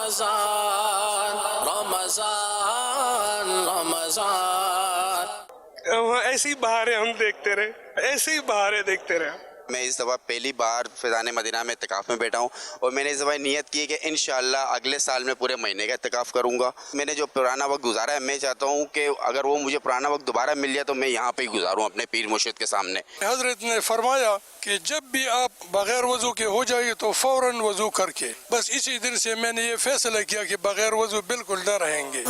رمضان رمضان رمضان. ایسی بہاریں ہم دیکھتے رہے، ایسی بہاریں دیکھتے رہے. میں اس دفعہ پہلی بار فیضان مدینہ میں اعتکاف میں بیٹھا ہوں، اور میں نے اس دفعہ نیت کی ہے کہ انشاءاللہ اگلے سال میں پورے مہینے کا اعتکاف کروں گا. میں نے جو پرانا وقت گزارا ہے، میں چاہتا ہوں کہ اگر وہ مجھے پرانا وقت دوبارہ مل جائے تو میں یہاں پہ ہی گزاروں اپنے پیر مرشد کے سامنے. حضرت نے فرمایا کہ جب بھی آپ بغیر وضو کے ہو جائے تو فوراً وضو کر کے، بس اسی دن سے میں نے یہ فیصلہ کیا کہ بغیر وضو بالکل نہ رہیں گے.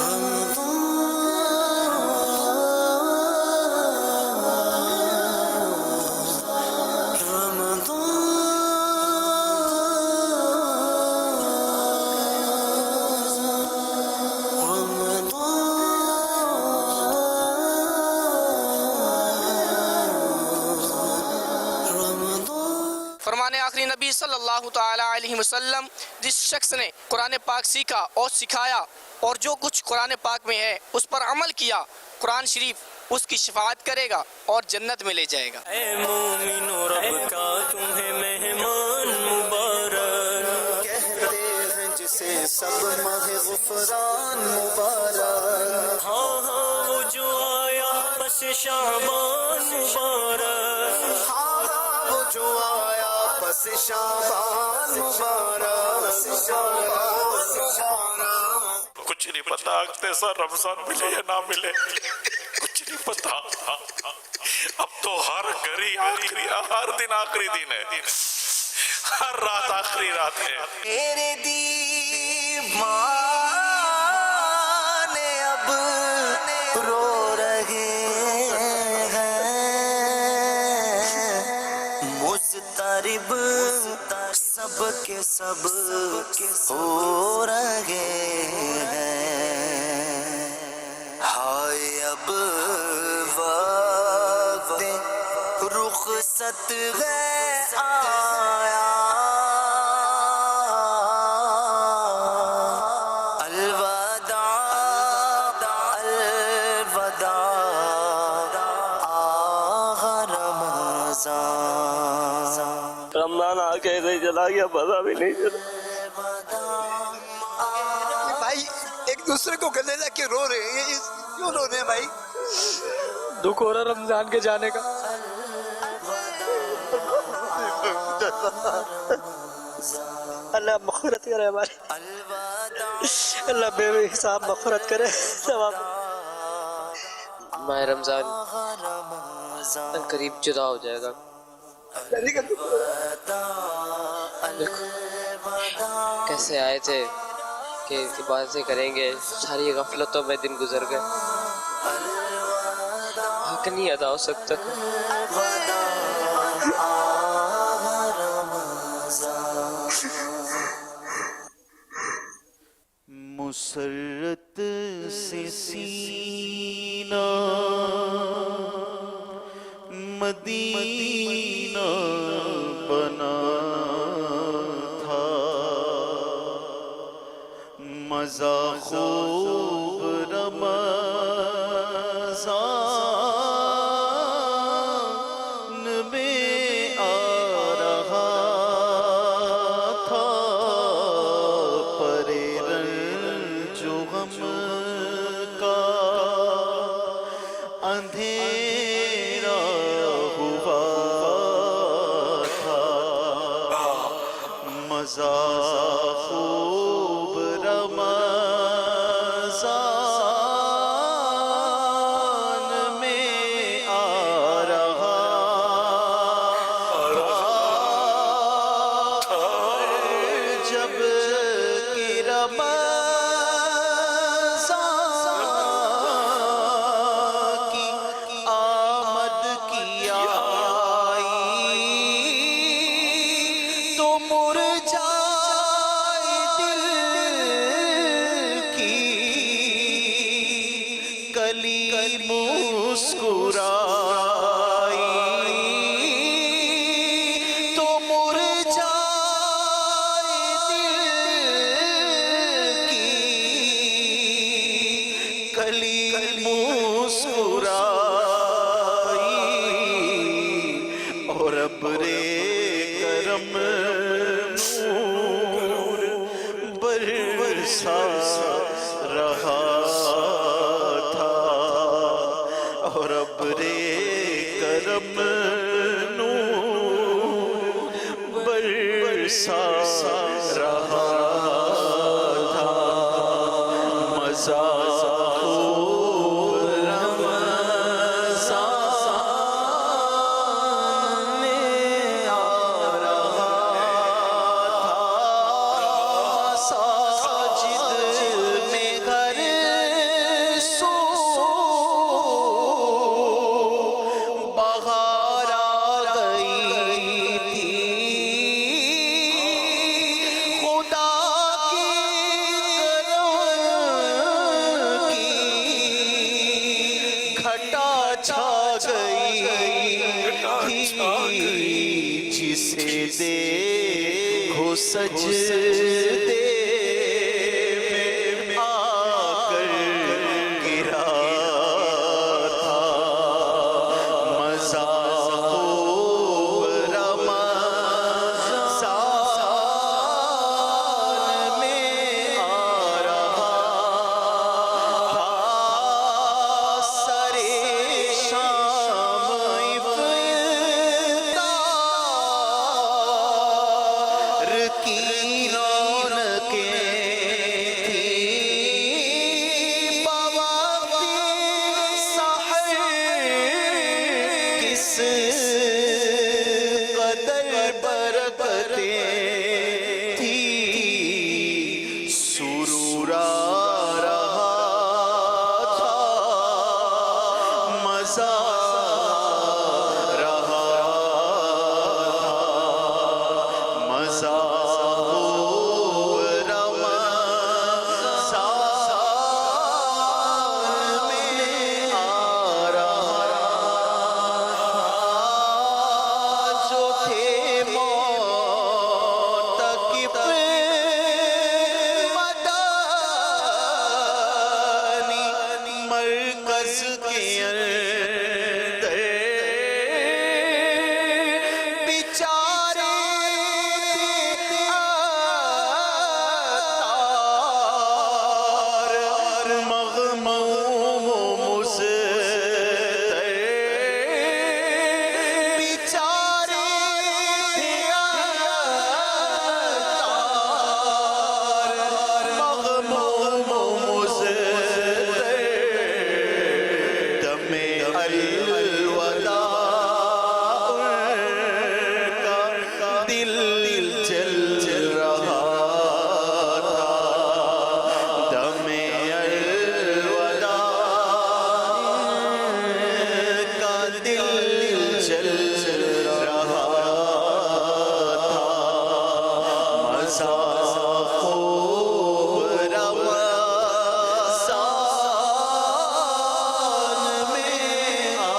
فرمان آخری نبی صلی اللہ تعالی علیہ وسلم، جس شخص نے قرآن پاک سیکھا اور سکھایا اور جو کچھ قرآن پاک میں ہے اس پر عمل کیا، قرآن شریف اس کی شفاعت کرے گا اور جنت میں لے جائے گا. اے مومنو رب کا تمہیں مہمان مبارک، کہتے ہیں جسے سب ماہ غفران مبارک. ہاں ہاں وہ جو آیا پس شعبان مبارک، وہ جو آیا پس شعبان مبارک. کچھ نہیں پتا اگلے سال رمضان ملے یا نہ ملے، کچھ نہیں پتا. اب تو ہر گھڑی آخری، ہر دن آخری دن ہے، ہر رات آخری رات ہے. میرے دیوانے اب رو رہے ہیں، مضطرب سب کے سب ہو رہے ہیں. ہائے اب وقت رخصت ہے آیا، الوداع الوداع آہ رمضان. رمضان آ کے ایسے چلا گیا، پتا بھی نہیں چلا. بھائی ایک دوسرے کو گلے لگ کے رو رہے ہیں، کیوں رو رہے ہیں بھائی؟ دکھ ہو رہا رمضان کے جانے کا. اللہ مغفرت کرے ہماری، اللہ بے حساب مغفرت کرے. ماہ رمضان قریب جدا ہو جائے گا. دیکھو کیسے آئے تھے کہ عبادتیں کریں گے، ساری غفلتوں میں دن گزر گئے، حق نہیں ادا ہو سکتا. مسرت سے سینہ مدینہ بنا تھا، مزہ خوب رمضان میں آ رہا تھا، پرے رنج و غم کا اندھیرا ہوا تھا، مزہ خوب رمضان میں آ رہا تھا، جب کہ رمضان کی آمد کی آئی تو مرجائے دل کی کلی مسکرائی، تو مرجائے دل کی کلی مسکرائی، اور ابرے کرم نور برسا رہا تھا اور ابرے کرم نور برسا رہا تھا مزہ جسے دیکھو سجدے میں آ کر گرا تھا مزہ خوب رمضان میں آ رہا تھا سرے شام کی رونقیں تھیں بوابِ سحر کس قدر برکتیں تھیں سرور آ رہا تھا مزہ رہا تھا مزہ مرکز کے اندر بیچارے عطار مغموم و مضطر بیچارے عطار مغموم و مضطر دل جل رہا تھا دم الوداع کا دل جل رہا تھا مزہ خوب رمضان میں آ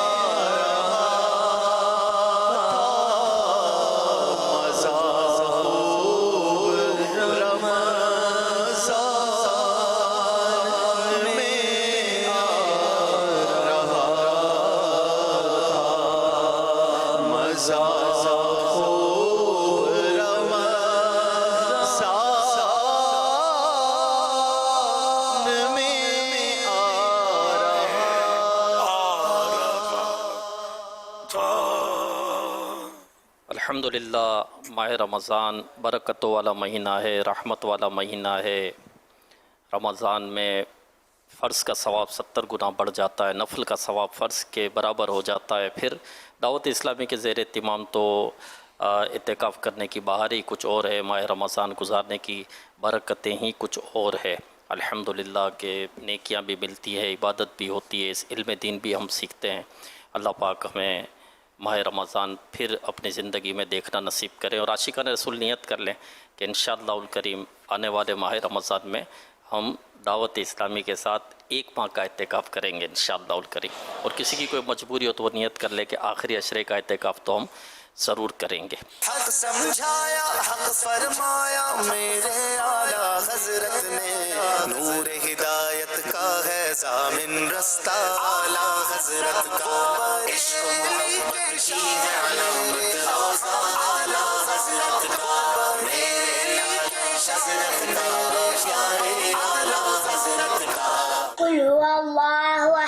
الحمدللہ ماہ رمضان برکتوں والا مہینہ ہے، رحمت والا مہینہ ہے۔ رمضان میں فرض کا ثواب 70 گنا بڑھ جاتا ہے، نفل کا ثواب فرض کے برابر ہو جاتا ہے۔ پھر دعوت اسلامی کے زیر اہتمام تو اعتکاف کرنے کی بہار ہی کچھ اور ہے، ماہ رمضان گزارنے کی برکتیں ہی کچھ اور ہے۔ الحمدللہ کہ نیکیاں بھی ملتی ہے، عبادت بھی ہوتی ہے، اس علم دین بھی ہم سیکھتے ہیں۔ اللہ پاک ہمیں ماہ رمضان پھر اپنی زندگی میں دیکھنا نصیب کریں، اور عاشقان رسول نیت کر لیں کہ انشاءاللہ الکریم آنے والے ماہ رمضان میں ہم دعوت اسلامی کے ساتھ 1 ماہ کا اعتکاف کریں گے انشاءاللہ الکریم۔ اور کسی کی کوئی مجبوری ہو تو وہ نیت کر لے کہ آخری عشرے کا اعتکاف تو ہم ضرور کریں گے۔ حق سمجھایا حق فرمایا میرے اعلیٰ حضرت نے، نور ہدایت کا ہے ضامن رستہ اعلیٰ حضرت کا، عشق و محبت کی ہے علامت روضہ اعلیٰ حضرت کا، میرے لیے حضرت میرے پیارے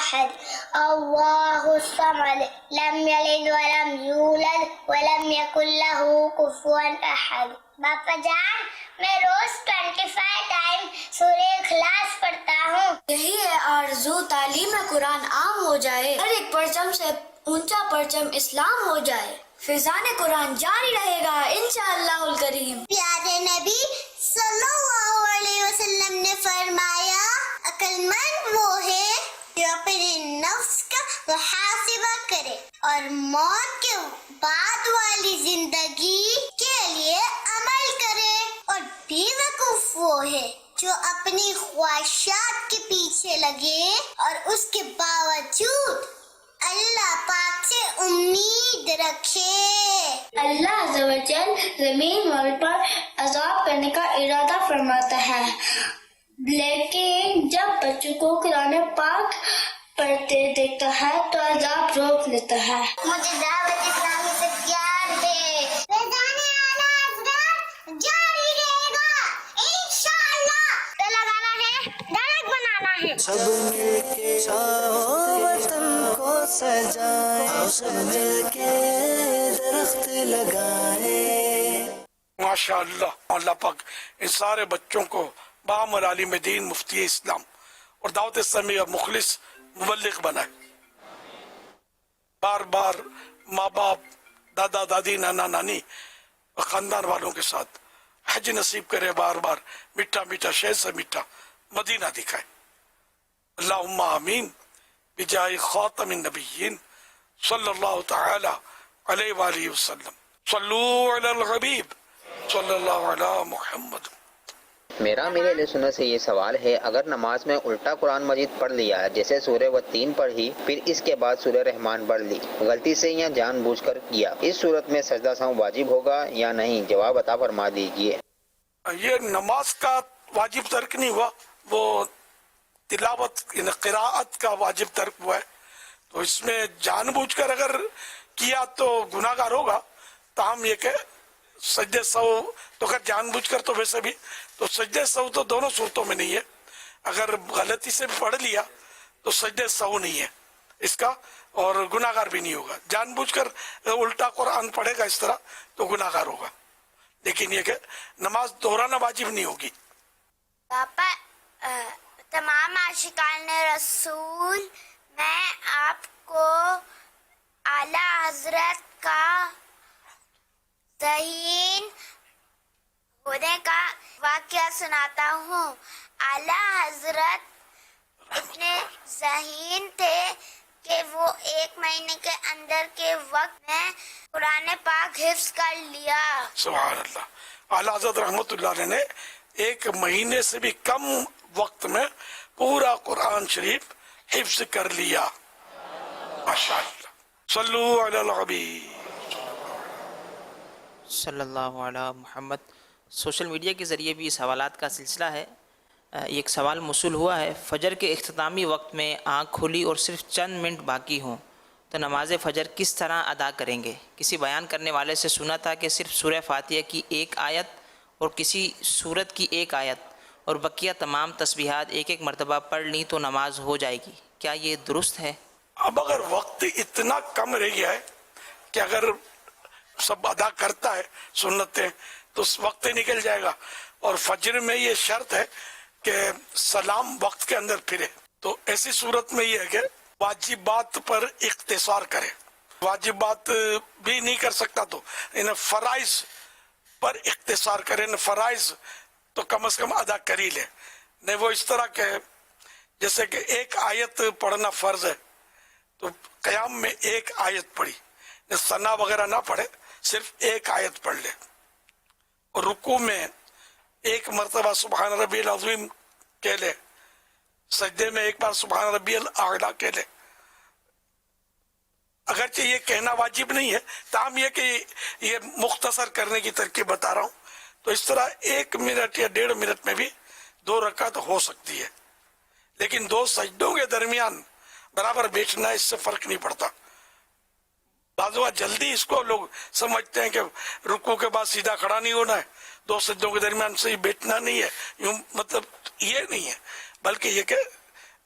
أحد الله الصمد لم يلد ولم يولد ولم يكن له كفوا أحد. باپا جان میں روز 25 ٹائم سورہ اخلاص پڑھتا ہوں. یہی ہے آرزو، تعلیم قرآن عام ہو جائے، ہر ایک پرچم سے اونچا پرچم اسلام ہو جائے، فیضان قرآن جاری رہے گا انشاءاللہ الکریم. پیارے نبی صلی اللہ علیہ وسلم نے فرمایا عقل مند وہ ہے جو اپنے نفس کا محاسبہ کرے اور موت کے بعد والی زندگی کے لیے عمل کرے، اور بے وقوف وہ ہے جو اپنی خواہشات کے پیچھے لگے اور اس کے باوجود اللہ پاک سے امید رکھے. اللہ عز و جل زمین والے پر عذاب کرنے کا ارادہ فرماتا ہے، لیکن جب بچوں کو قرآن پاک پڑھتے دیکھتا ہے تو عذاب روک لیتا ہے. مجھے دعوت اسلامی سے پیار دے، فیضان اعلیٰ حضرت جاری رہے گا انشاءاللہ. تو لگانا ہے، ڈائریکٹ بنانا ہے. سب مل کے چاہو وطن کو سجائیں، سب مل کے درخت لگائیں. ماشاء اللہ، اللہ پاک ان سارے بچوں کو بعمر عالم دین، مفتی اسلام اور دعوت اسلامی اور مخلص مبلغ بنائے. بار بار ماں باپ، دادا دادی، نانا نانی اور خاندان والوں کے ساتھ حج نصیب کرے، بار بار میٹھا میٹھا شہد سے میٹھا مدینہ دکھائے. اللہم آمین بجائے خاتم النبیین صلی اللہ تعالی علیہ وآلہ وسلم. صلو علی الحبیب صلی اللہ علی محمد. میرا میرے علیہ سنت سے یہ سوال ہے، اگر نماز میں الٹا قرآن مجید پڑھ لیا ہے، جیسے سورہ و3 پڑھی پھر اس کے بعد سورہ رحمان پڑھ لی، غلطی سے یا جان بوجھ کر کیا، اس صورت میں سجدہ سہو واجب ہوگا یا نہیں؟ جواب عطا فرما دیجئے. یہ نماز کا واجب ترک نہیں ہوا، وہ تلاوت یعنی قراءت کا واجب ترک ہوا ہے. تو اس میں جان بوجھ کر اگر کیا تو گناہ گار ہوگا. تاہم یہ کہ سجدہ سہو تو اگر جان بوجھ کر تو ویسے بھی تو سجدہ سہو تو دونوں صورتوں میں نہیں ہے. اگر غلطی سے بھی پڑھ لیا تو سجدہ سہو نہیں ہے اس کا، اور گناہ گار بھی نہیں ہوگا. جان بوجھ کر الٹا قرآن پڑھے گا اس طرح تو گناہ گار ہوگا، لیکن یہ کہ نماز دہرانا واجب نہیں ہوگی. پاپا تمام عاشقان رسول، میں آپ کو اعلیٰ حضرت کا ذہین ہونے کا واقعہ سناتا ہوں. اعلیٰ حضرت اتنے ذہین تھے کہ وہ 1 مہینے کے اندر کے وقت میں قرآن پاک حفظ کر لیا. سبحان اللہ. اعلیٰ حضرت رحمت اللہ علیہ نے 1 مہینے سے بھی کم وقت میں پورا قرآن شریف حفظ کر لیا. ماشاء اللہ. صلو علی الحبیب صلی اللہ علی محمد. سوشل میڈیا کے ذریعے بھی اس حوالات کا سلسلہ ہے. ایک سوال موصول ہوا ہے، فجر کے اختتامی وقت میں آنکھ کھلی اور صرف چند منٹ باقی ہوں تو نماز فجر کس طرح ادا کریں گے؟ کسی بیان کرنے والے سے سنا تھا کہ صرف سورہ فاتحہ کی 1 آیت اور کسی سورت کی 1 آیت اور بقیہ تمام تسبیحات 1 مرتبہ پڑھ لیں تو نماز ہو جائے گی. کیا یہ درست ہے؟ اب اگر وقت اتنا کم رہ گیا ہے کہ اگر سب ادا کرتا ہے سنتیں تو اس وقت نکل جائے گا، اور فجر میں یہ شرط ہے کہ سلام وقت کے اندر پھرے. تو ایسی صورت میں یہ ہے کہ واجبات پر اختصار کرے. واجبات بھی نہیں کر سکتا تو فرائض پر اختصار کرے. فرائض تو کم از کم ادا کر ہی لے. نہیں وہ اس طرح کہ جیسے کہ 1 آیت پڑھنا فرض ہے تو قیام میں 1 آیت پڑھی، ثنا وغیرہ نہ پڑھے، صرف 1 آیت پڑھ لے. اور رکوع میں 1 مرتبہ سبحان ربی العظیم کہہ لے، سجدے میں 1 بار سبحان ربی الاعلیٰ کہہ لے. اگرچہ یہ کہنا واجب نہیں ہے، تاہم یہ کہ یہ مختصر کرنے کی ترکیب بتا رہا ہوں. تو اس طرح 1 منٹ یا 1.5 منٹ میں بھی 2 رکعت ہو سکتی ہے. لیکن 2 سجدوں کے درمیان برابر بیٹھنا اس سے فرق نہیں پڑتا. بعض اوقات جلدی اس کو لوگ سمجھتے ہیں کہ رکوع کے بعد سیدھا کھڑا نہیں ہونا ہے، 2 سجدوں کے درمیان سے بیٹھنا نہیں ہے. یوں مطلب یہ نہیں ہے، بلکہ یہ کہ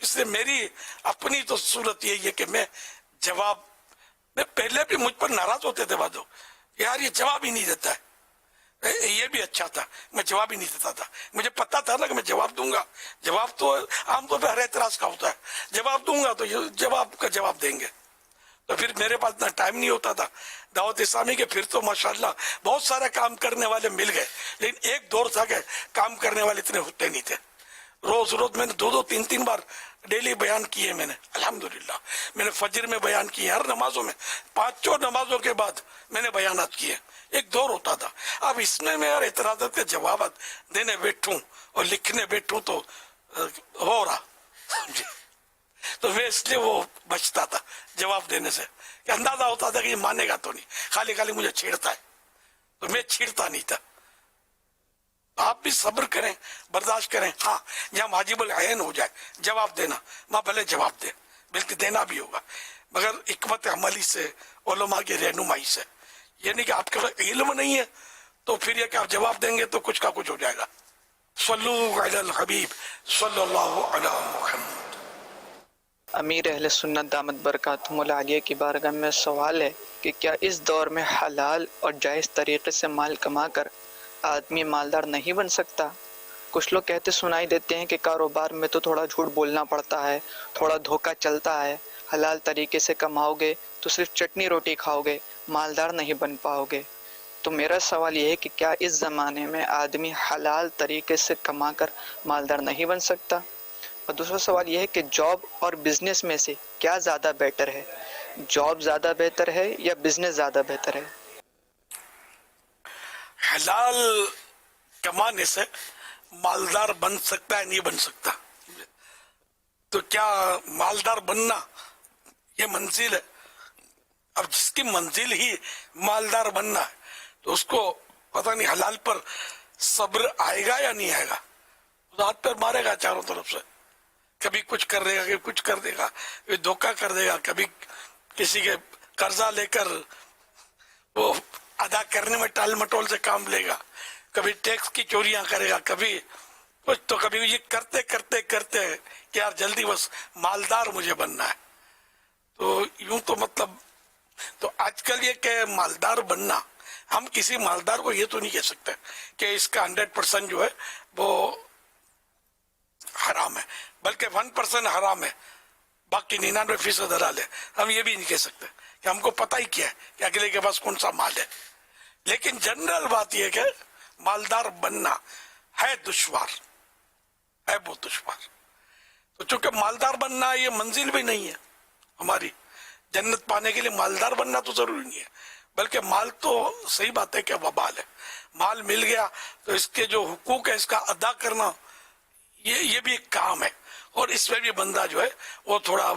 اس سے میری اپنی تو صورت یہی ہے کہ میں پہلے بھی مجھ پر ناراض ہوتے تھے بعض لوگ، یار یہ جواب ہی نہیں دیتا ہے، یہ بھی اچھا تھا میں جواب ہی نہیں دیتا تھا، مجھے پتا تھا نا کہ میں جواب دوں گا، جواب تو عام طور پہ ہر اعتراض کا ہوتا ہے، جواب دوں گا تو یہ جواب کا جواب دیں گے، تو پھر میرے پاس اتنا ٹائم نہیں ہوتا تھا دعوت اسلامی کے. پھر تو ماشاءاللہ بہت سارے کام کرنے والے مل گئے، لیکن ایک دور تھا کہ کام کرنے والے اتنے ہوتے نہیں تھے. روز میں نے 2-3 بار ڈیلی بیان کیے میں نے، الحمدللہ میں نے فجر میں بیان کیے، ہر نمازوں میں 5 نمازوں کے بعد میں نے بیانات کیے. ایک دور ہوتا تھا. اب اس میں میں اعتراضات کے جوابات دینے بیٹھوں اور لکھنے بیٹھوں تو ہو رہا تو میں اس لیے وہ بچتا تھا جواب دینے سے، کہ اندازہ ہوتا تھا کہ یہ مانے گا تو نہیں، خالی مجھے چھیڑتا ہے، تو میں چھیڑتا نہیں تھا. آپ بھی صبر کریں، برداشت کریں. ہاں جہاں واجب العین ہو جائے جواب دینا، ماں بھلے جواب دے، بلکہ دینا بھی ہوگا، مگر حکمت عملی سے، علماء کی رہنمائی سے. یہ نہیں کہ آپ کے پاس علم نہیں ہے تو پھر یہ کہ آپ جواب دیں گے تو کچھ کا کچھ ہو جائے گا. صلو علی الحبیب صلی اللہ علی محمد. امیر اہل سنت دامت برکاتہم العالیہ کی بارگاہ میں سوال ہے کہ کیا اس دور میں حلال اور جائز طریقے سے مال کما کر آدمی مالدار نہیں بن سکتا؟ کچھ لوگ کہتے سنائی دیتے ہیں کہ کاروبار میں تو تھوڑا جھوٹ بولنا پڑتا ہے، تھوڑا دھوکہ چلتا ہے، حلال طریقے سے کماؤ گے تو صرف چٹنی روٹی کھاؤ گے، مالدار نہیں بن پاؤ گے. تو میرا سوال یہ ہے کہ کیا اس زمانے میں آدمی حلال طریقے سے کما کر مالدار نہیں بن سکتا؟ اور دوسرا سوال یہ ہے کہ جاب اور بزنس میں سے کیا زیادہ بیٹر ہے؟ جاب زیادہ بہتر ہے یا بزنس زیادہ بہتر ہے؟ حلال کمانے سے مالدار بن سکتا ہے نہیں بن سکتا؟ تو کیا مالدار بننا یہ منزل ہے؟ اب جس کی منزل ہی مالدار بننا ہے تو اس کو پتہ نہیں حلال پر صبر آئے گا یا نہیں آئے گا. ہاتھ پیر مارے گا چاروں طرف سے، کبھی کچھ کر دے گا، کبھی کچھ کر دے گا، کبھی دھوکہ کر دے گا، کبھی کسی کے قرضہ لے کر وہ ادا کرنے میں ٹال مٹول سے کام لے گا، کبھی ٹیکس کی چوریاں کرے گا، کبھی کچھ، تو کبھی یہ کرتے کرتے کرتے کہ یار جلدی بس مالدار مجھے بننا ہے. تو یوں تو مطلب تو آج کل یہ کہ مالدار بننا، ہم کسی مالدار کو یہ تو نہیں کہہ سکتے کہ اس کا 100% جو ہے وہ حرام ہے، بلکہ 1% حرام ہے، باقی 99% حلال ہے. ہم یہ بھی نہیں کہہ سکتے کہ ہم کو پتہ ہی کیا ہے کہ اگلے کے پاس کون سا مال ہے. لیکن جنرل بات یہ کہ مالدار بننا ہے دشوار، ہے بہت دشوار. تو چونکہ مالدار بننا یہ منزل بھی نہیں ہے ہماری، جنت پانے کے لیے مالدار بننا تو ضروری نہیں ہے، بلکہ مال تو صحیح بات ہے کہ وبال ہے. مال مل گیا تو اس کے جو حقوق ہے اس کا ادا کرنا یہ بھی ایک کام ہے، اور اس میں بھی بندہ جو ہے وہ تھوڑا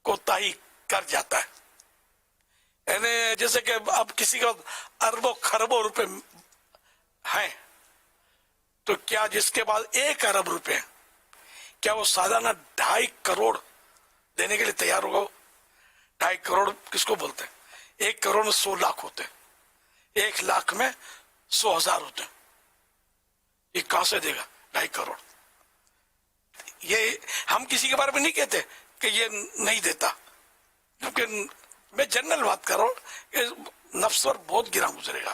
کوتاہی کر جاتا ہے. یعنی جیسے کہ اب کسی کا اربوں خربوں روپے ہیں تو کیا جس کے پاس 1 ارب روپے ہیں کیا وہ سالانہ 2.5 کروڑ دینے کے لیے تیار ہوگا؟ 2.5 کروڑ کس کو بولتے ہیں؟ 1 کروڑ میں 100 لاکھ ہوتے ہیں، 1 لاکھ میں 100,000 ہوتے ہیں. یہ کہاں سے دے گا 2.5 کروڑ؟ یہ ہم کسی کے بارے میں نہیں کہتے کہ یہ نہیں دیتا، کیونکہ میں جنرل بات کر رہا ہوں کہ نفس پر بہت گرا گزرے گا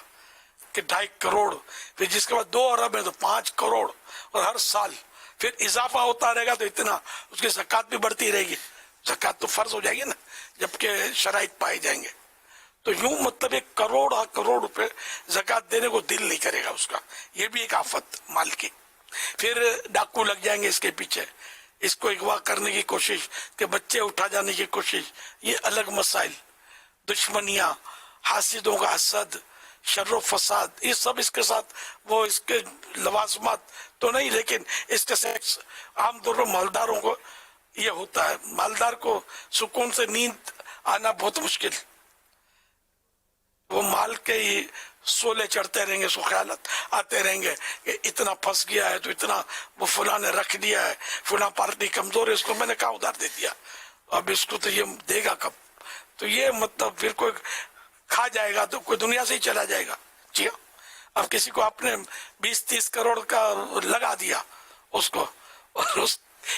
کہ 2.5 کروڑ، پھر جس کے بعد 2 ارب ہے تو 5 کروڑ، اور ہر سال پھر اضافہ ہوتا رہے گا تو اتنا اس کی زکوٰۃ بھی بڑھتی رہے گی. زکوٰۃ تو فرض ہو جائے گی نا جبکہ شرائط پائے جائیں گے. تو یوں مطلب 1 کروڑ روپے زکوٰۃ دینے کو دل نہیں کرے گا اس کا. یہ بھی ایک آفت مال کی. پھر ڈاکو لگ جائیں گے اس کے پیچھے، اس کو اغوا کرنے کی کوشش، کہ بچے اٹھا جانے کی کوشش، یہ الگ مسائل، دشمنیاں، حاسدوں کا حسد، شر و فساد، یہ سب اس کے ساتھ وہ اس کے لوازمات تو نہیں، لیکن اس کے ساتھ عام طور پر مالداروں کو یہ ہوتا ہے. مالدار کو سکون سے نیند آنا بہت مشکل، وہ مال کے ہی سولے چڑھتے رہیں گے، سو خیالات آتے رہیں گے کہ اتنا پھنس گیا ہے تو اتنا وہ فلاں نے رکھ دیا ہے، فلاں پارٹی کمزور ہے، اس کو میں نے کہاں ادھار دے دیا، اب اس کو تو یہ دے گا کب؟ تو یہ مطلب پھر کوئی کھا جائے گا تو کوئی دنیا سے ہی چلا جائے گا. جی ہاں، اب کسی کو آپ نے 20-30 کروڑ کا لگا دیا اس کو، اور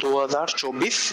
2024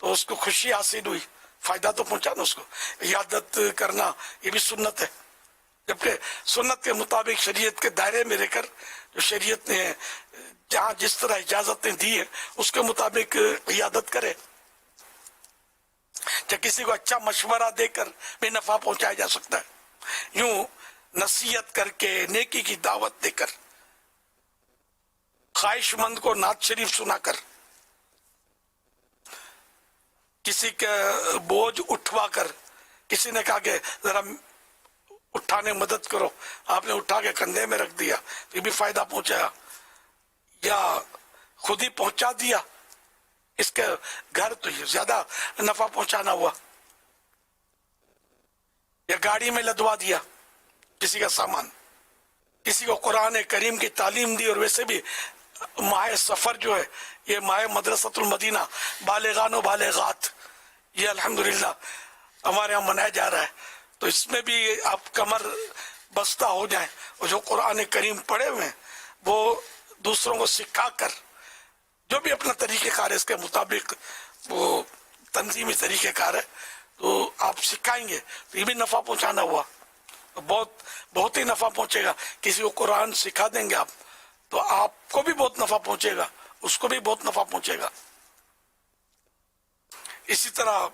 تو اس کو خوشی حاصل ہوئی, فائدہ تو پہنچا نا اس کو. عیادت کرنا یہ بھی سنت ہے, جبکہ سنت کے مطابق شریعت کے دائرے میں رہ کر جو شریعت نے جہاں جس طرح اجازتیں دی ہیں اس کے مطابق عیادت کرے. یا کسی کو اچھا مشورہ دے کر بھی نفع پہنچایا جا سکتا ہے, یوں نصیحت کر کے, نیکی کی دعوت دے کر, خواہش مند کو نعت شریف سنا کر, کسی کا بوجھ اٹھوا کر, کسی نے کہا کہ ذرا اٹھانے مدد کرو, آپ نے اٹھا کے کندھے میں رکھ دیا, یہ بھی فائدہ پہنچایا. یا خود ہی پہنچا دیا اس کے گھر, تو یہ زیادہ نفع پہنچانا ہوا. یا گاڑی میں لدوا دیا کسی کا سامان, کسی کو قرآن کریم کی تعلیم دی. اور ویسے بھی ماہ سفر جو ہے یہ ماہ مدرسۃ المدینہ, بالغان و بالغات, یہ الحمدللہ ہمارے یہاں منایا جا رہا ہے. تو اس میں بھی آپ کمر بستہ ہو جائیں اور جو قرآن کریم پڑھے ہوئے ہیں وہ دوسروں کو سکھا کر, جو بھی اپنا طریقہ کار ہے اس کے مطابق وہ تنظیمی طریقہ کار ہے تو آپ سکھائیں گے تو یہ بھی نفع پہنچانا ہوا. بہت ہی نفع پہنچے گا. کسی کو قرآن سکھا دیں گے آپ تو آپ کو بھی بہت نفع پہنچے گا, اس کو بھی بہت نفع پہنچے گا. اسی طرح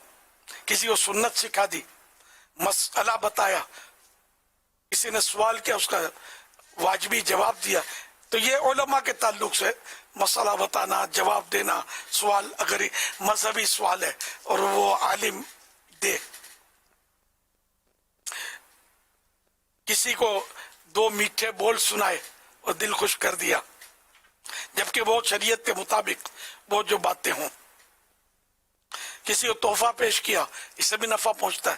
کسی کو سنت سکھا دی, مسئلہ بتایا, کسی نے سوال کیا اس کا واجبی جواب دیا, تو یہ علماء کے تعلق سے مسئلہ بتانا, جواب دینا, سوال اگر مذہبی سوال ہے اور وہ عالم دے. کسی کو 2 میٹھے بول سنائے اور دل خوش کر دیا, جبکہ وہ شریعت کے مطابق وہ جو باتیں ہوں. کسی کو تحفہ پیش کیا, اس سے بھی نفع پہنچتا ہے.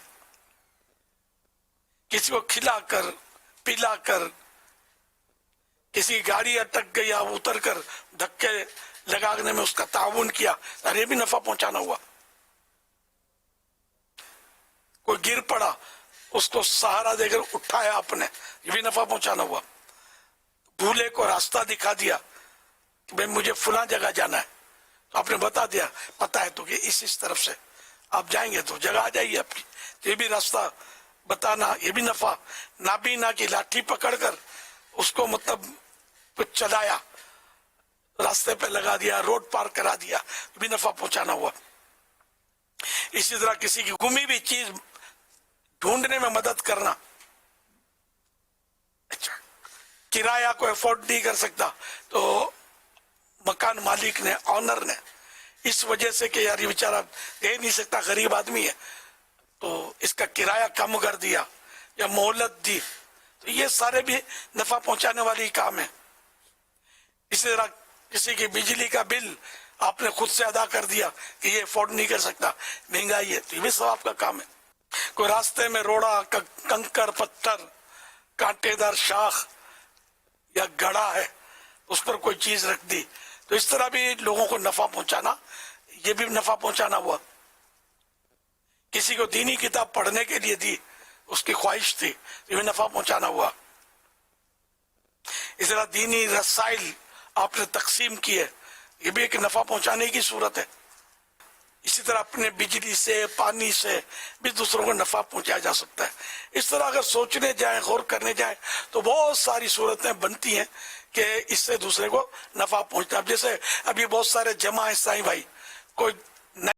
کسی کو کھلا کر پلا کر, کسی گاڑی اٹک گئی آپ اتر کر دھکے لگانے میں اس کا تعاون کیا, یہ بھی نفع پہنچانا ہوا. کوئی گر پڑا اس کو سہارا دے کر اٹھایا آپ نے, یہ بھی نفع پہنچانا ہوا. بھولے کو راستہ دکھا دیا کہ بھئی مجھے فلاں جگہ جانا ہے, تو آپ نے بتا دیا پتہ ہے تو کہ اس طرف سے آپ جائیں گے تو جگہ آ جائیے آپ کی, یہ بھی راستہ بتانا, یہ بھی نفع. نابینا کی لاٹھی پکڑ کر اس کو مطلب کچھ چلایا, راستے پہ لگا دیا, روڈ پار کرا دیا, یہ بھی نفع پہنچانا ہوا. اسی طرح کسی کی گمی ہوئی چیز ڈھونڈنے میں مدد کرنا. اچھا, کرایہ کو افورڈ نہیں کر سکتا تو مکان مالک نے, آنر نے, اس وجہ سے کہ یار یہ بیچارہ دے نہیں سکتا, غریب آدمی ہے, تو اس کا کرایہ کم کر دیا یا مہلت دی, تو یہ سارے بھی نفع پہنچانے والی کام ہے. اسی طرح کسی کی بجلی کا بل آپ نے خود سے ادا کر دیا کہ یہ افورڈ نہیں کر سکتا, مہنگائی ہے, تو یہ بھی ثواب کا کام ہے. کوئی راستے میں روڑا, کنکر, پتھر, کانٹے دار شاخ یا گڑھا ہے, اس پر کوئی چیز رکھ دی, تو اس طرح بھی لوگوں کو نفع پہنچانا, یہ بھی نفع پہنچانا ہوا. کسی کو دینی کتاب پڑھنے کے لیے دی, اس کی خواہش تھی, یہ بھی نفع پہنچانا ہوا. اس طرح دینی رسائل آپ نے تقسیم کیے, یہ بھی ایک نفع پہنچانے کی صورت ہے. اسی طرح اپنے بجلی سے, پانی سے بھی دوسروں کو نفع پہنچایا جا سکتا ہے. اس طرح اگر سوچنے جائیں, غور کرنے جائیں تو بہت ساری صورتیں بنتی ہیں کہ اس سے دوسرے کو نفع پہنچتا ہے. جیسے ابھی بہت سارے جمع ہیں سائیں بھائی, کوئی